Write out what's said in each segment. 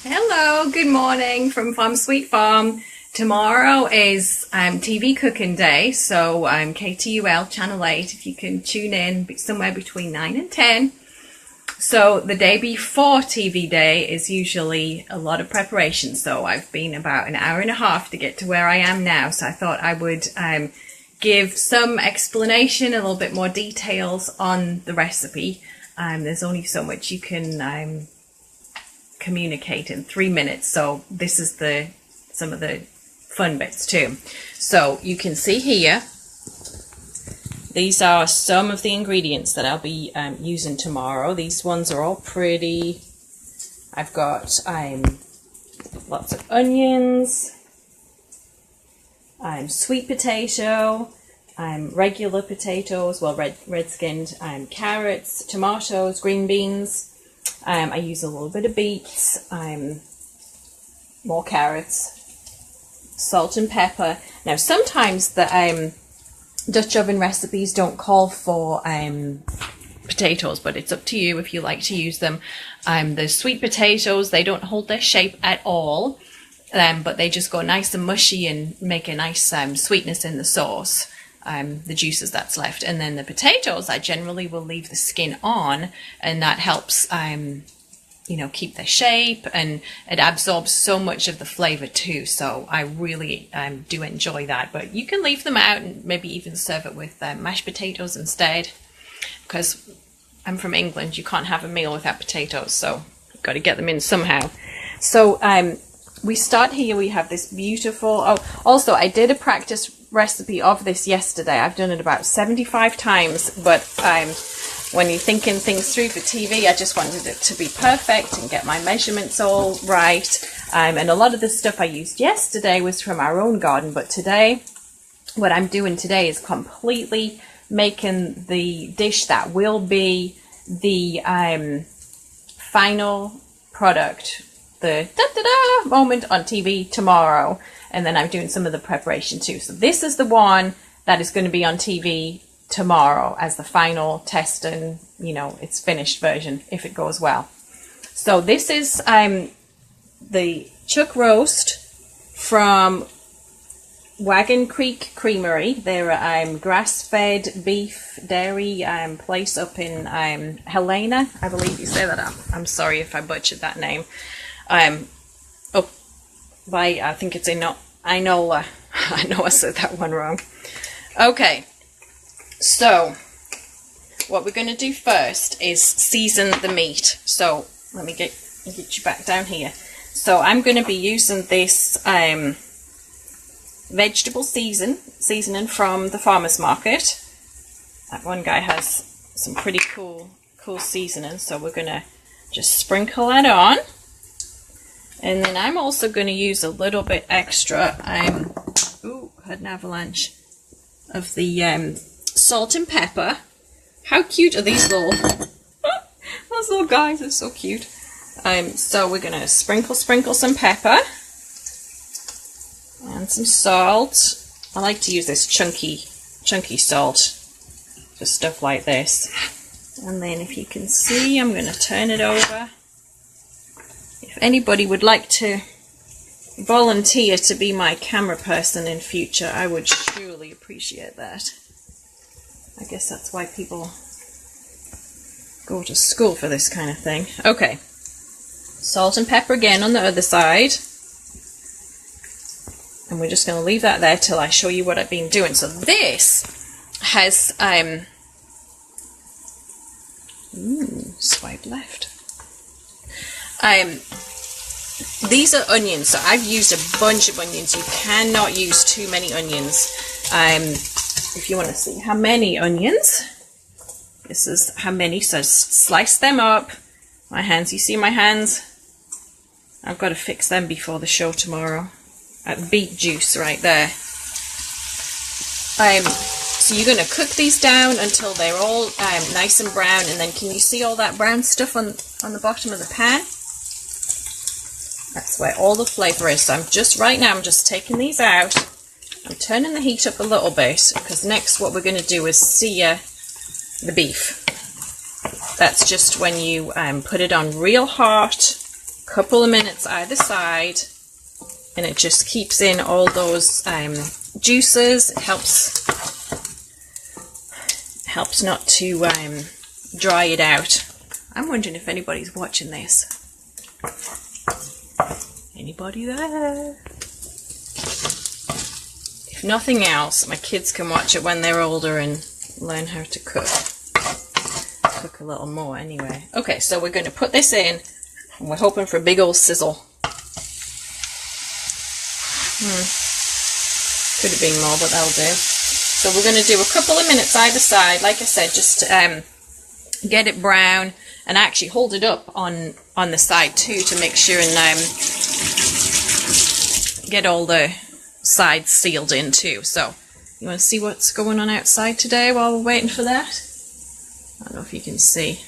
Hello, good morning from Farm Sweet Farm. Tomorrow is TV cooking day, so KTUL Channel 8, if you can tune in somewhere between 9 and 10. So the day before TV day is usually a lot of preparation, so I've been about an hour and a half to get to where I am now, so I thought I would give some explanation, a little bit more details on the recipe. There's only so much you can communicate in 3 minutes, so this is some of the fun bits too. So you can see here, these are some of the ingredients that I'll be using tomorrow. These ones are all pretty. I've got lots of onions, sweet potato, regular potatoes, well red-skinned, carrots, tomatoes, green beans. I use a little bit of beets, more carrots, salt and pepper. Now sometimes the Dutch oven recipes don't call for potatoes, but it's up to you if you like to use them. The sweet potatoes, they don't hold their shape at all, but they just go nice and mushy and make a nice sweetness in the sauce. The juices that's left. And then the potatoes, I generally will leave the skin on, and that helps keep their shape, and it absorbs so much of the flavor too, so I really do enjoy that. But you can leave them out and maybe even serve it with mashed potatoes instead, because I'm from England, you can't have a meal without potatoes, so you've got to get them in somehow. So we start here. We have this beautiful, also I did a practice recipe of this yesterday. I've done it about 75 times, but when you're thinking things through for TV, I just wanted it to be perfect and get my measurements all right. And a lot of the stuff I used yesterday was from our own garden, but today, what I'm doing today is completely making the dish that will be the final product, the da-da-da moment on TV tomorrow. And then I'm doing some of the preparation too. So this is the one that is going to be on TV tomorrow as the final test and, its finished version if it goes well. So this is the chuck roast from Wagon Creek Creamery. They're a grass-fed beef dairy place up in Helena, I believe you say that up. I'm sorry if I butchered that name. I think it's Inola. I know I said that one wrong. Okay, so what we're going to do first is season the meat. So let me get you back down here. So I'm going to be using this vegetable seasoning from the farmer's market. That one guy has some pretty cool seasoning, so we're going to just sprinkle that on. And then I'm also going to use a little bit extra, had an avalanche of the salt and pepper. How cute are these those little guys are so cute. So we're going to sprinkle some pepper and some salt. I like to use this chunky salt for stuff like this. And then if you can see, I'm going to turn it over. If anybody would like to volunteer to be my camera person in future, I would surely appreciate that. I guess that's why people go to school for this kind of thing. Okay, salt and pepper again on the other side. And we're just going to leave that there till I show you what I've been doing. So this has, swipe left. These are onions, so I've used a bunch of onions. You cannot use too many onions. If you want to see how many onions, this is how many, so slice them up. My hands, you see my hands? I've got to fix them before the show tomorrow. That beet juice right there. So you're going to cook these down until they're all nice and brown, and then can you see all that brown stuff on the bottom of the pan? That's where all the flavour is. So I'm just taking these out. I'm turning the heat up a little bit, because next what we're going to do is sear the beef. That's just when you put it on real hot, couple of minutes either side, and it just keeps in all those juices. It helps not to dry it out. I'm wondering if anybody's watching this. Anybody there? If nothing else, my kids can watch it when they're older and learn how to cook. Cook a little more anyway. Okay, so we're going to put this in, and we're hoping for a big old sizzle. Could have been more, but that'll do. So we're going to do a couple of minutes either side, like I said, just to get it brown, and actually hold it up on the side too to make sure and get all the sides sealed in too. So you want to see what's going on outside today while we're waiting for that? I don't know if you can see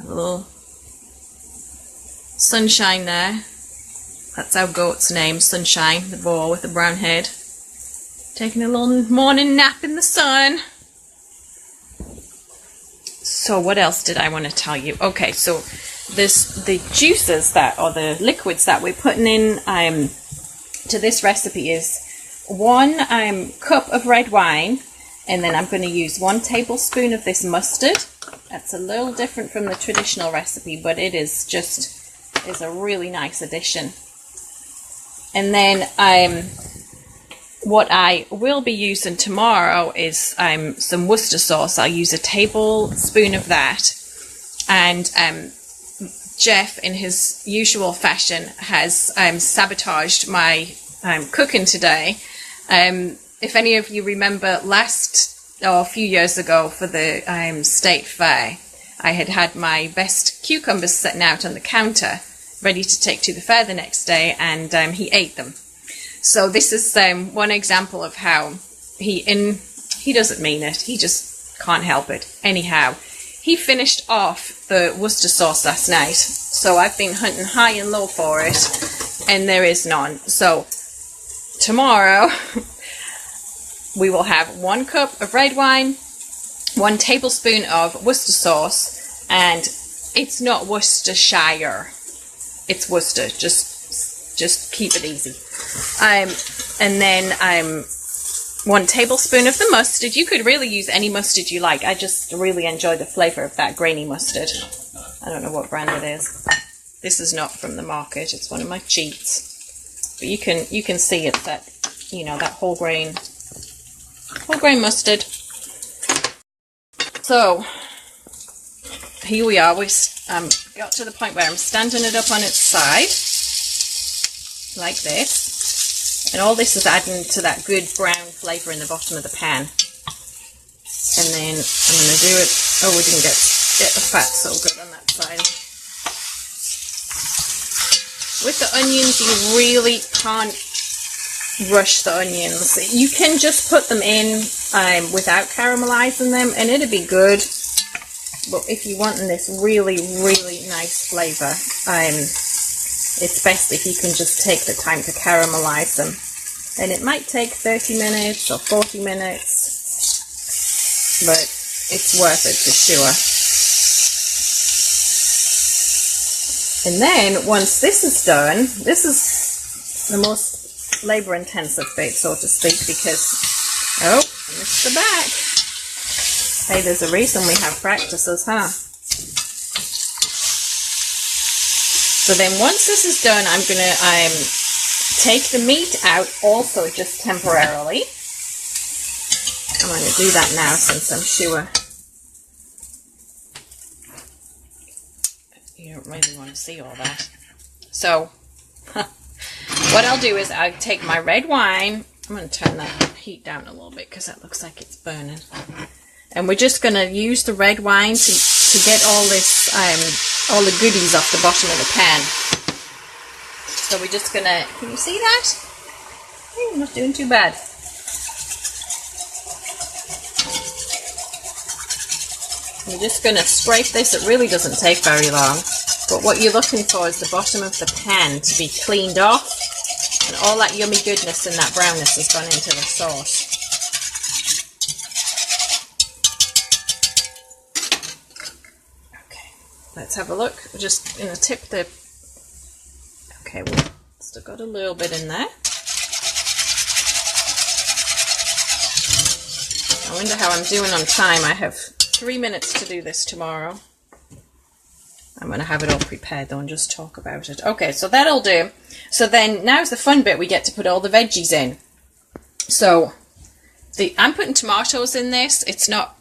a little Sunshine there. That's our goat's name, Sunshine, the boar with the brown head. Taking a little morning nap in the sun. So what else did I want to tell you? Okay, so the juices that, or the liquids that we're putting in to this recipe is 1 cup of red wine, and then I'm going to use 1 tablespoon of this mustard. That's a little different from the traditional recipe, but it is a really nice addition. And then what I will be using tomorrow is some Worcester sauce. I'll use a tablespoon of that. And Jeff, in his usual fashion, has sabotaged my cooking today. If any of you remember a few years ago for the state fair, I had my best cucumbers sitting out on the counter, ready to take to the fair the next day, and he ate them. So this is one example of how he doesn't mean it, he just can't help it. Anyhow, he finished off the Worcester sauce last night, so I've been hunting high and low for it, and there is none. So tomorrow we will have 1 cup of red wine, 1 tablespoon of Worcester sauce, and it's not Worcestershire, it's Worcester. Just keep it easy. And then 1 tablespoon of the mustard. You could really use any mustard you like. I just really enjoy the flavour of that grainy mustard. I don't know what brand it is. This is not from the market. It's one of my cheats. But you can see it's that, that whole grain mustard. So here we are. We got to the point where I'm standing it up on its side, like this, and all this is adding to that good brown flavour in the bottom of the pan. And then I'm going to do it. Oh, we didn't get the fat so good on that side. With the onions, you really can't rush the onions. You can just put them in without caramelizing them, and it'll be good. But if you're wanting this really, really nice flavour, it's best if you can just take the time to caramelize them. And it might take 30 minutes or 40 minutes, but it's worth it for sure. And then once this is done, this is the most labour intensive bit, so to speak, because, oh, I missed the back. Hey, there's a reason we have practices, huh? So then once this is done, I'm going to take the meat out also just temporarily. I'm going to do that now since I'm sure you don't really want to see all that. So what I'll do is I'll take my red wine. I'm going to turn that heat down a little bit because that looks like it's burning. And we're just going to use the red wine to get all this, all the goodies off the bottom of the pan. So we're just going to, can you see that? Hey, I'm not doing too bad. We're just going to scrape this. It really doesn't take very long. But what you're looking for is the bottom of the pan to be cleaned off. And all that yummy goodness and that brownness has gone into the sauce. Let's have a look. We're just going to tip the Okay, well, still got a little bit in there. I wonder how I'm doing on time. I have 3 minutes to do this tomorrow. I'm going to have it all prepared though and just talk about it. Okay, so that'll do. So then now's the fun bit. We get to put all the veggies in. So I'm putting tomatoes in this. It's not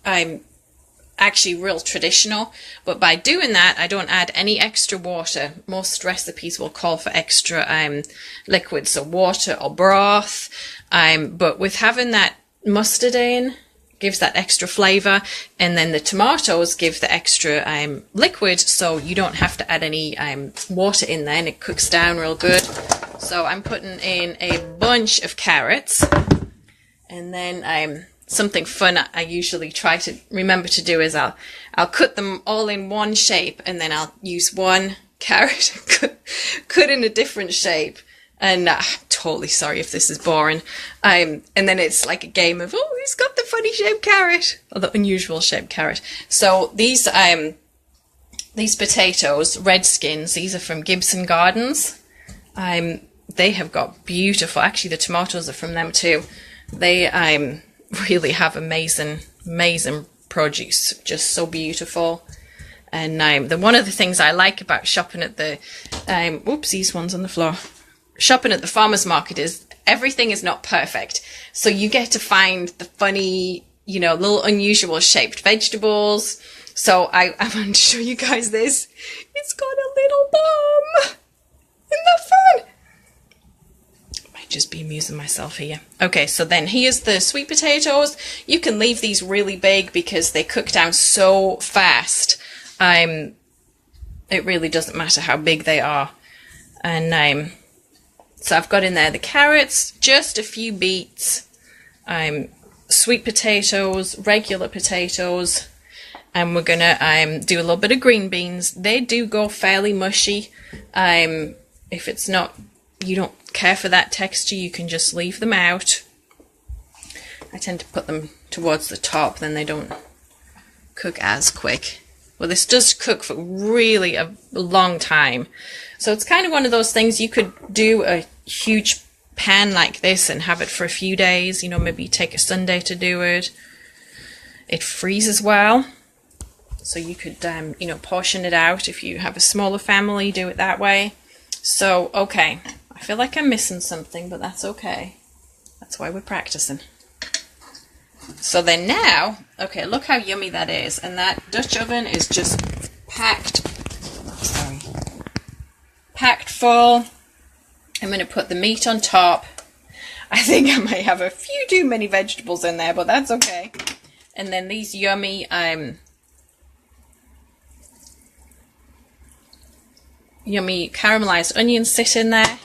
actually real traditional, but by doing that, I don't add any extra water. Most recipes will call for extra liquid, so water or broth. But with having that mustard in, gives that extra flavor, and then the tomatoes give the extra liquid, so you don't have to add any water in there, and it cooks down real good. So I'm putting in a bunch of carrots, and then something fun I usually try to remember to do is I'll cut them all in one shape, and then I'll use one carrot cut in a different shape. And I'm totally sorry if this is boring. And then it's like a game of, oh, who's got the funny shaped carrot? Or the unusual shaped carrot. So these potatoes, red skins, these are from Gibson Gardens. They have got beautiful, actually the tomatoes are from them too. They really have amazing produce, just so beautiful. And one of the things I like about shopping at the, these ones on the floor. Shopping at the farmer's market is everything is not perfect. So you get to find the funny, little unusual shaped vegetables. So I want to show you guys this. It's got a little bomb. Isn't that fun? Might just be amusing myself here. Okay, so then here's the sweet potatoes. You can leave these really big because they cook down so fast. It really doesn't matter how big they are. And so I've got in there the carrots, just a few beets, sweet potatoes, regular potatoes, and we're gonna do a little bit of green beans. They do go fairly mushy. If it's not, you don't care for that texture, you can just leave them out. I tend to put them towards the top, then they don't cook as quick. Well, this does cook for really a long time. So it's kind of one of those things you could do a huge pan like this and have it for a few days, maybe take a Sunday to do it. It freezes well. So you could, portion it out. If you have a smaller family, do it that way. So, okay. I feel like I'm missing something, but that's okay. That's why we're practicing. So then now, okay, look how yummy that is. And that Dutch oven is just packed full. I'm going to put the meat on top. I think I might have a few too many vegetables in there, but that's okay. And then these yummy caramelized onions sit in there.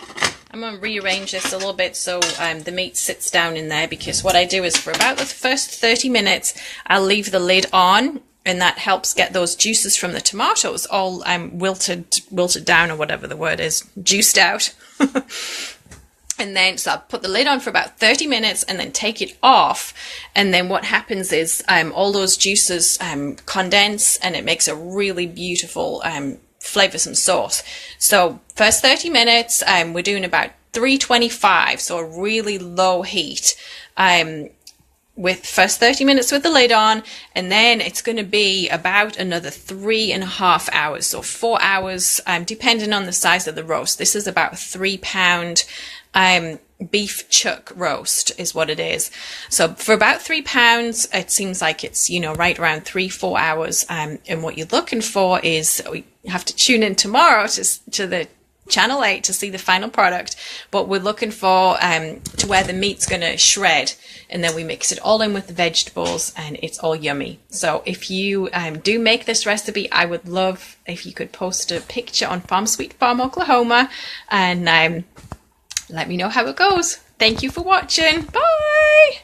I'm going to rearrange this a little bit so the meat sits down in there, because what I do is for about the first 30 minutes, I'll leave the lid on, and that helps get those juices from the tomatoes all wilted down, or whatever the word is, juiced out. And then, so I'll put the lid on for about 30 minutes and then take it off. And then what happens is all those juices condense, and it makes a really beautiful flavoursome sauce. So first 30 minutes, we're doing about 325, so a really low heat. With first 30 minutes with the lid on, and then it's going to be about another 3.5 hours, so 4 hours, depending on the size of the roast. This is about a 3-pound beef chuck roast is what it is. So for about 3 pounds, it seems like it's, right around 3-4 hours. And what you're looking for is, we have to tune in tomorrow to the Channel 8 to see the final product, but we're looking for to where the meat's going to shred, and then we mix it all in with the vegetables, and it's all yummy. So if you do make this recipe, I would love if you could post a picture on Farm Sweet Farm Oklahoma, and let me know how it goes. Thank you for watching. Bye!